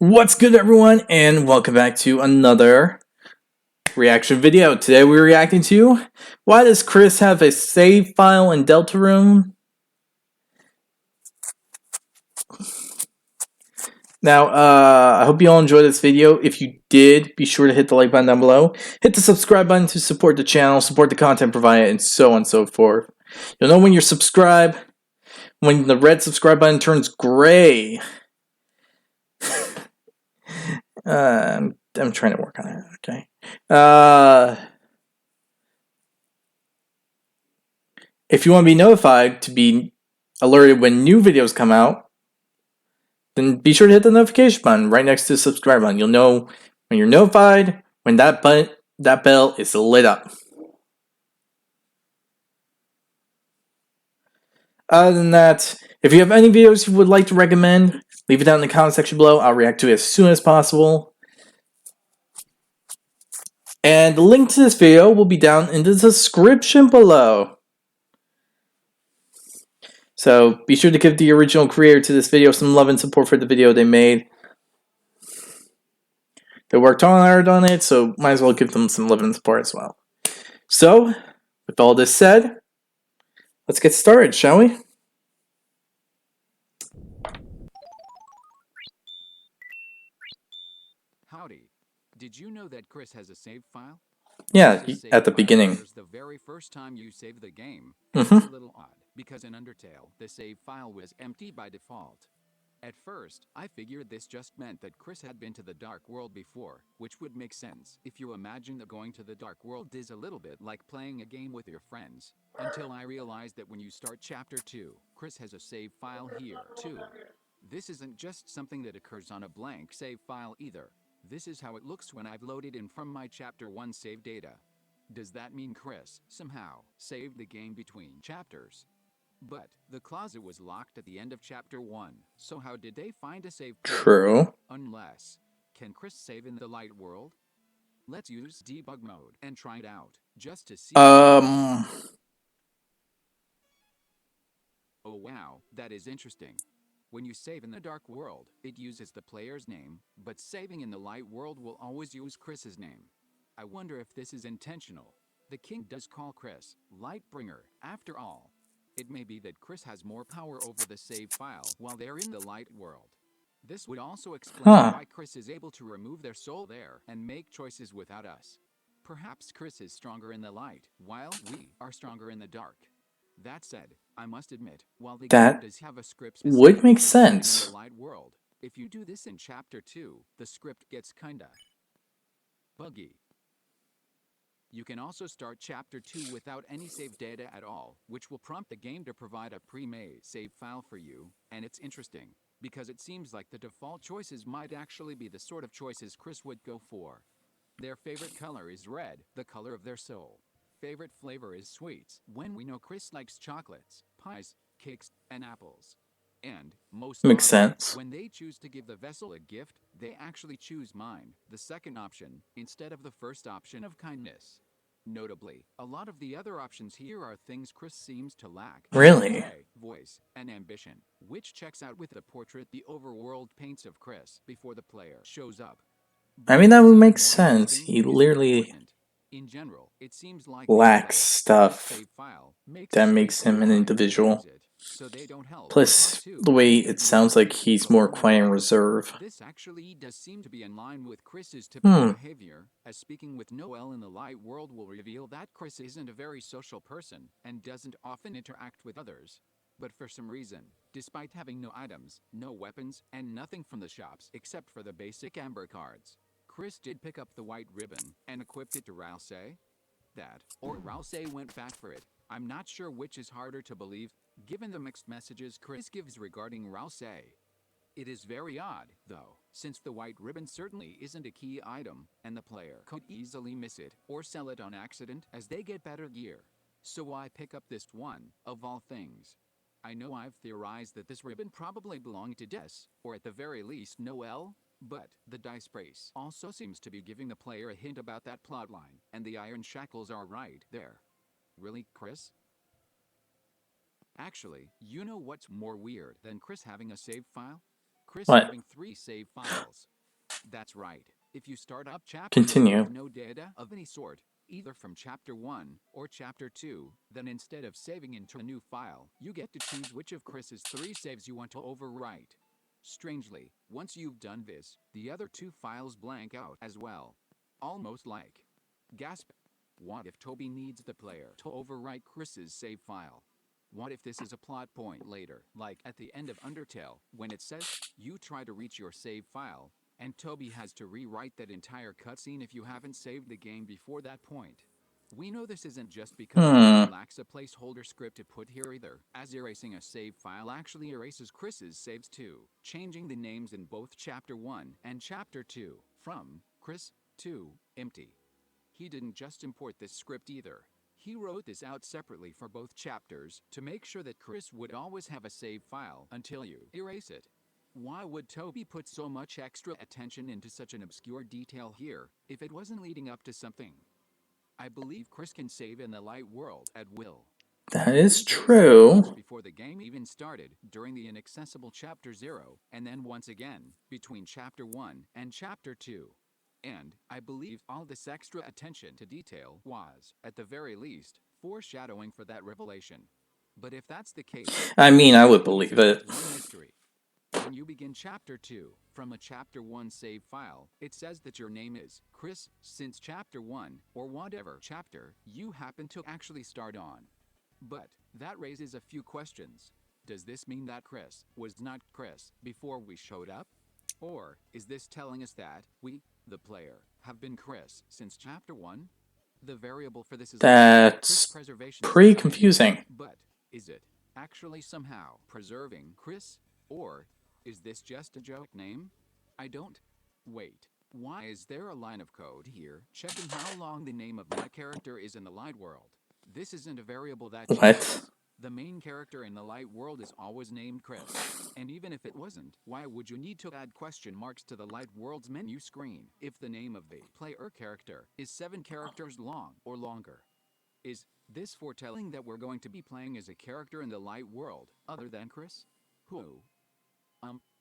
What's good, everyone, and welcome back to another reaction video. Today we're reacting to why does Kris have a save file in Deltarune? Now, I hope you all enjoyed this video. If you did, be sure to hit the like button down below. Hit the subscribe button to support the channel, support the content provided, and so on and so forth. You'll know when you're subscribed, when the red subscribe button turns gray. I'm trying to work on it, okay? If you want to be notified to be alerted when new videos come out, then be sure to hit the notification button right next to the subscribe button. You'll know when you're notified when that bell is lit up. Other than that, if you have any videos you would like to recommend, leave it down in the comment section below. I'll react to it as soon as possible. And the link to this video will be down in the description below. So be sure to give the original creator to this video some love and support for the video they made. They worked hard on it, so might as well give them some love and support as well. So, with all this said, let's get started, shall we? Howdy. Did you know that Kris has a save file? Yeah, at the beginning. The very first time you save the game. Mm-hmm. It's a little odd, because in Undertale, the save file was empty by default. At first, I figured this just meant that Kris had been to the Dark World before, which would make sense if you imagine that going to the Dark World is a little bit like playing a game with your friends. Until I realized that when you start Chapter 2, Kris has a save file here, too. This isn't just something that occurs on a blank save file either. This is how it looks when I've loaded in from my Chapter 1 save data. Does that mean Kris, somehow, saved the game between chapters? But the closet was locked at the end of Chapter 1, so how did they find a save point? True. Unless, can Kris save in the light world? Let's use debug mode and try it out, just to see. Oh wow, that is interesting. When you save in the Dark World, it uses the player's name, but saving in the Light World will always use Kris's name. I wonder if this is intentional. The king does call Kris Lightbringer, after all. It may be that Kris has more power over the save file while they're in the Light World. This would also explain why Kris is able to remove their soul there and make choices without us. Perhaps Kris is stronger in the light, while we are stronger in the dark. That said, I must admit, while the game does have a script would make in sense. the light world, if you do this in Chapter 2, the script gets kinda buggy. You can also start Chapter 2 without any save data at all, which will prompt the game to provide a pre-made save file for you, and it's interesting, because it seems like the default choices might actually be the sort of choices Kris would go for. Their favorite color is red, the color of their soul. Favorite flavor is sweets, when we know Kris likes chocolates, pies, cakes, and apples. And, most Makes often, sense. when they choose to give the vessel a gift, they actually choose mine, the second option, instead of the first option of kindness. Notably, a lot of the other options here are things Kris seems to lack. Really? Voice, and ambition, which checks out with the portrait the overworld paints of Kris before the player shows up. I mean, that would make sense. He literally in general, it seems like lacks stuff that makes him an individual. so they don't help. Plus, the way it sounds like he's more quiet and reserved. This actually does seem to be in line with Kris's typical behavior, as speaking with Noelle in the light world will reveal that Kris isn't a very social person and doesn't often interact with others. But for some reason, despite having no items, no weapons, and nothing from the shops except for the basic amber cards, Kris did pick up the white ribbon and equipped it to Rouse. That, or Rouse went back for it. I'm not sure which is harder to believe, given the mixed messages Kris gives regarding Rouse. It is very odd, though, since the white ribbon certainly isn't a key item, and the player could easily miss it or sell it on accident as they get better gear. So why pick up this one, of all things? I know I've theorized that this ribbon probably belonged to Des, or at the very least Noelle, but the dice brace also seems to be giving the player a hint about that plotline, and the iron shackles are right there. Really, Kris? Actually, you know what's more weird than Kris having a save file? Kris What? having 3 save files. That's right. If you start up chapter Continue. with no data of any sort, either from chapter 1 or chapter 2, then instead of saving into a new file, you get to choose which of Kris's 3 saves you want to overwrite. Strangely, once you've done this, the other 2 files blank out as well. Almost like, gasp. What if Toby needs the player to overwrite Kris's save file? What if this is a plot point later, like at the end of Undertale, when it says, you try to reach your save file, and Toby has to rewrite that entire cutscene if you haven't saved the game before that point? We know this isn't just because Toby lacks a placeholder script to put here either, as erasing a save file actually erases Kris's saves too, changing the names in both Chapter 1 and Chapter 2, from Kris to empty. He didn't just import this script either. He wrote this out separately for both chapters to make sure that Kris would always have a save file until you erase it. Why would Toby put so much extra attention into such an obscure detail here if it wasn't leading up to something? I believe Kris can save in the light world at will. That is true. Before the game even started, during the inaccessible Chapter 0, and then once again, between Chapter 1 and Chapter 2. And, I believe all this extra attention to detail was, at the very least, foreshadowing for that revelation. But if that's the case, I mean, I would believe it. one mystery. When you begin Chapter 2, from a Chapter 1 save file, it says that your name is Kris since Chapter 1, or whatever chapter you happen to actually start on. But, that raises a few questions. Does this mean that Kris was not Kris before we showed up? Or, is this telling us that we, the player, have been Kris since Chapter 1? The variable for this is That's Kris Preservation pretty Society. confusing. But, is it actually somehow preserving Kris? Or, is this just a joke name? I don't. Wait. Why is there a line of code here checking how long the name of my character is in the light world? This isn't a variable that changes. What? The main character in the light world is always named Kris. And even if it wasn't, why would you need to add question marks to the light world's menu screen if the name of the player character is 7 characters long or longer? Is this foretelling that we're going to be playing as a character in the light world other than Kris? Who?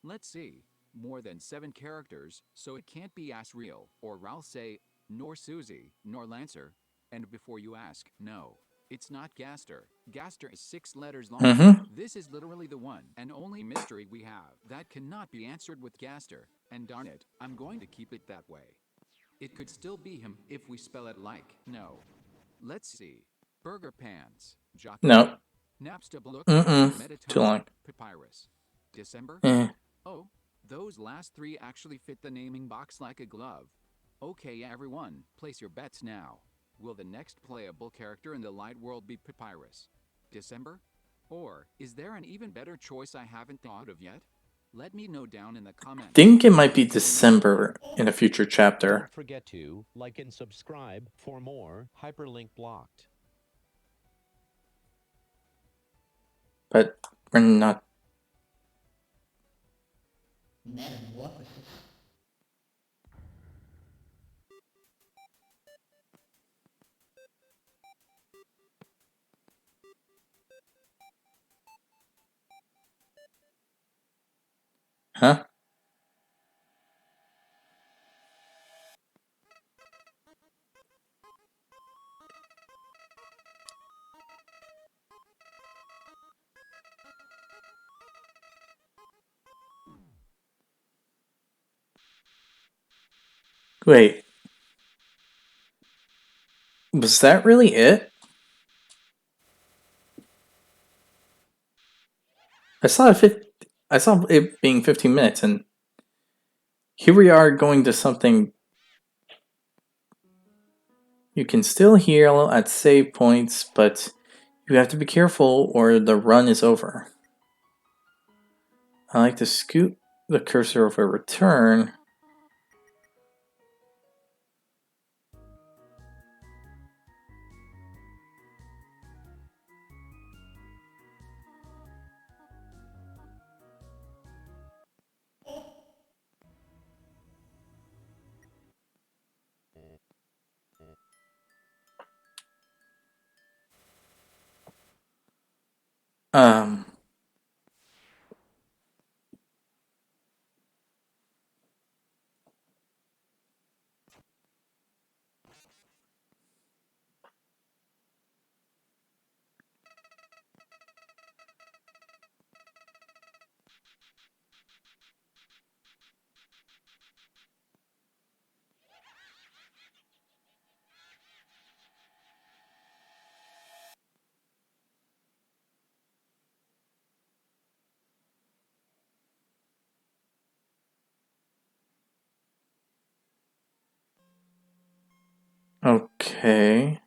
Let's see. More than 7 characters, so it can't be as real, or I'll say, nor Susie, nor Lancer. And before you ask, no, it's not Gaster. Gaster is 6 letters long. This is literally the one and only mystery we have that cannot be answered with Gaster, and darn it, I'm going to keep it that way. It could still be him if we spell it like, no. Let's see. Burger Pants. No. Napstablook. Too long. Papyrus. December? Eh. Oh, those last 3 actually fit the naming box like a glove. Okay everyone, place your bets now. Will the next playable character in the light world be Papyrus? December? Or, is there an even better choice I haven't thought of yet? Let me know down in the comments. Think it might be December in a future chapter. Don't forget to like and subscribe for more. Hyperlink blocked. But we're not. Huh? Wait. Was that really it? I saw it being 15 minutes, and here we are going to something. You can still heal at save points, but you have to be careful or the run is over. I like to scoot the cursor over return. Um, Okay.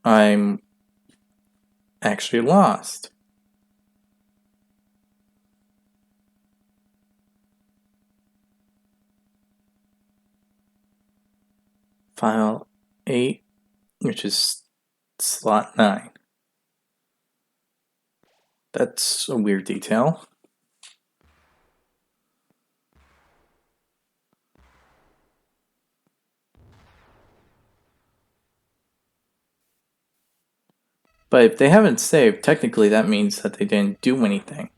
I'm actually lost. File 8, which is slot 9. That's a weird detail. But if they haven't saved, technically that means that they didn't do anything.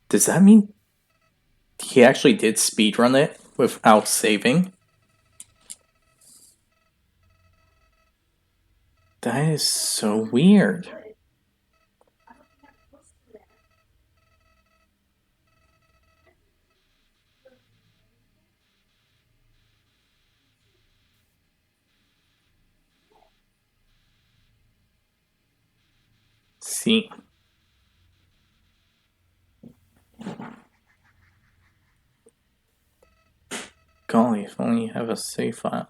Does that mean he actually did speedrun it without saving? That is so weird. See. Golly, if only you have a save file.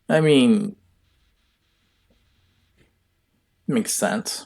I mean, makes sense.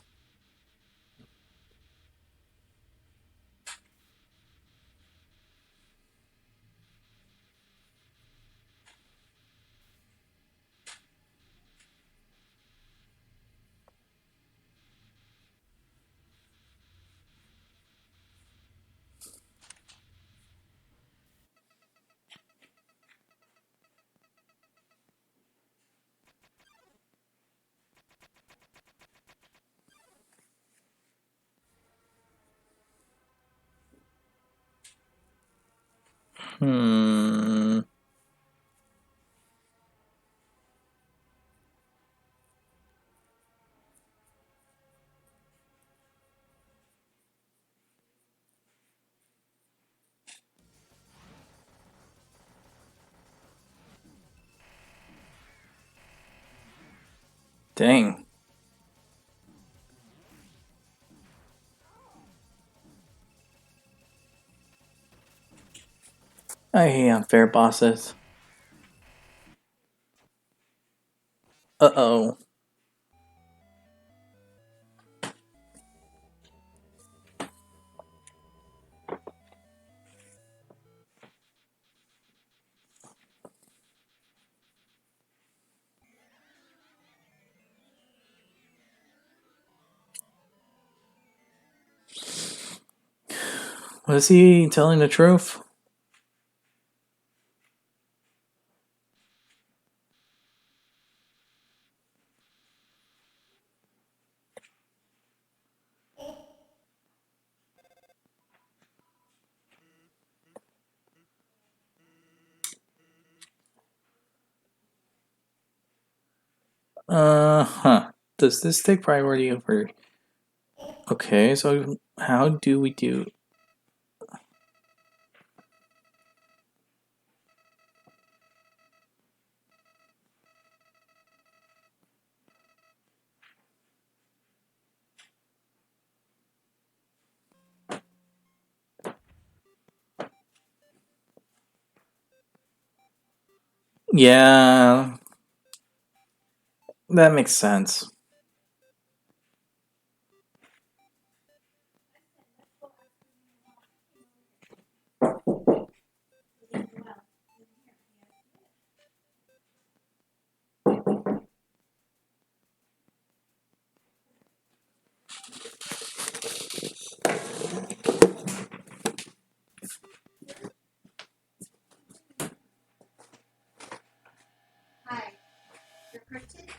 Hmm. Dang. I hate unfair bosses. Uh-oh. Was he telling the truth? Huh. Does this take priority over... Okay, so how do we do... Yeah, that makes sense. Hi, you're printed?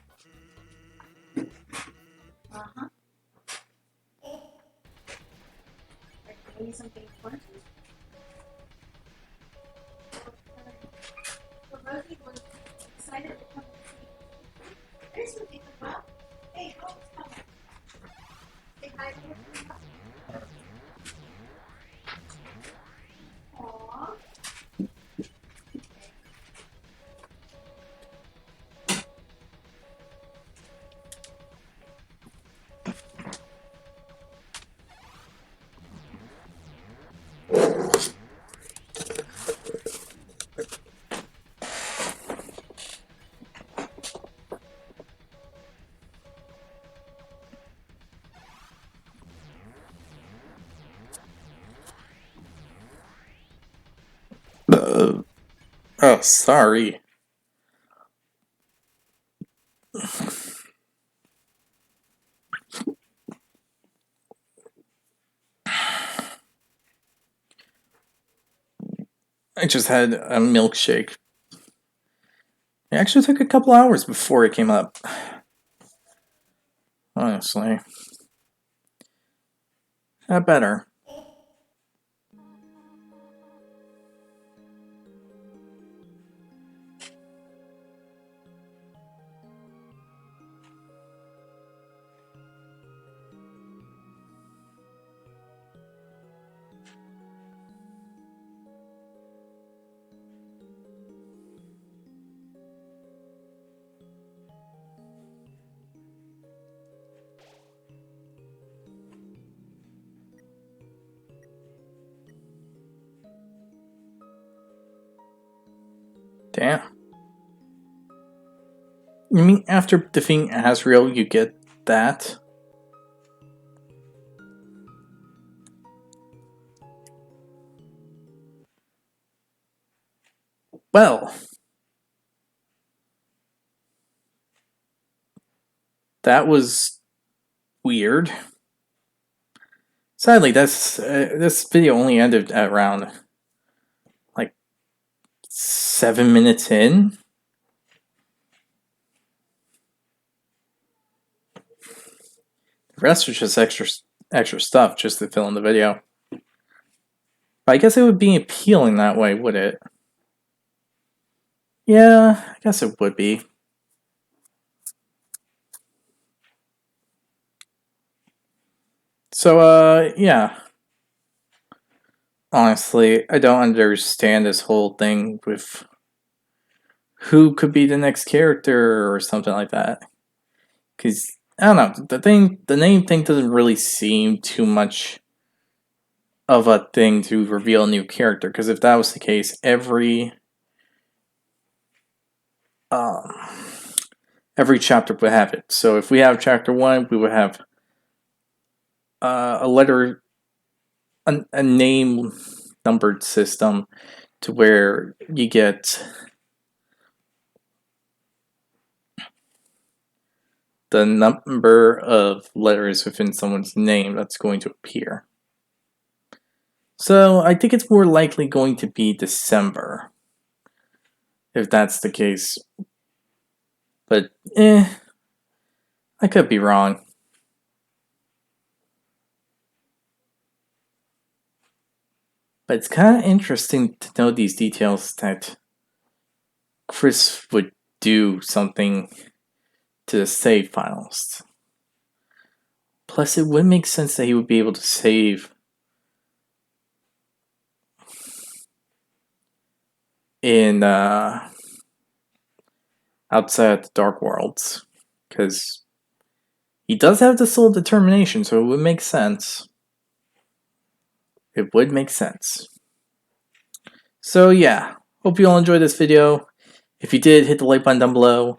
Uh-huh. I need something important. So Rosie was excited to come and see. There's what they come up. Hey, how it's coming? Say hi to her. Oh, sorry. I just had a milkshake. It actually took a couple hours before it came up. Honestly. That better. Damn. You mean after defeating Asriel, you get that? Well, that was weird. Sadly, this video only ended at around like 7 minutes in. The rest was just extra stuff just to fill in the video. But I guess it would be appealing that way, would it? Yeah, I guess it would be. So, yeah. Honestly, I don't understand this whole thing with who could be the next character or something like that. Because, I don't know, the name thing doesn't really seem too much of a thing to reveal a new character. Because if that was the case, every chapter would have it. So if we have chapter 1, we would have a letter, a name numbered system to where you get the number of letters within someone's name that's going to appear. So I think it's more likely going to be December, if that's the case. But, I could be wrong. But it's kind of interesting to know these details that Kris would do something to the save files. Plus, it would make sense that he would be able to save in outside the Dark Worlds, because he does have the Soul of Determination, so it would make sense. It would make sense. So yeah, hope you all enjoyed this video. If you did, hit the like button down below.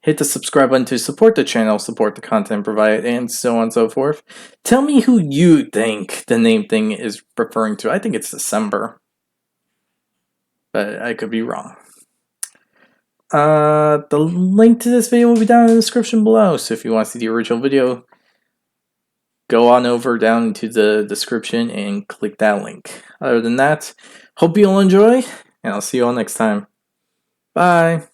Hit the subscribe button to support the channel, support the content provided, and so on and so forth. Tell me who you think the name thing is referring to. I think it's December, but I could be wrong. The link to this video will be down in the description below, so if you want to see the original video, go on over down into the description and click that link. Other than that, hope you all enjoy, and I'll see you all next time. Bye!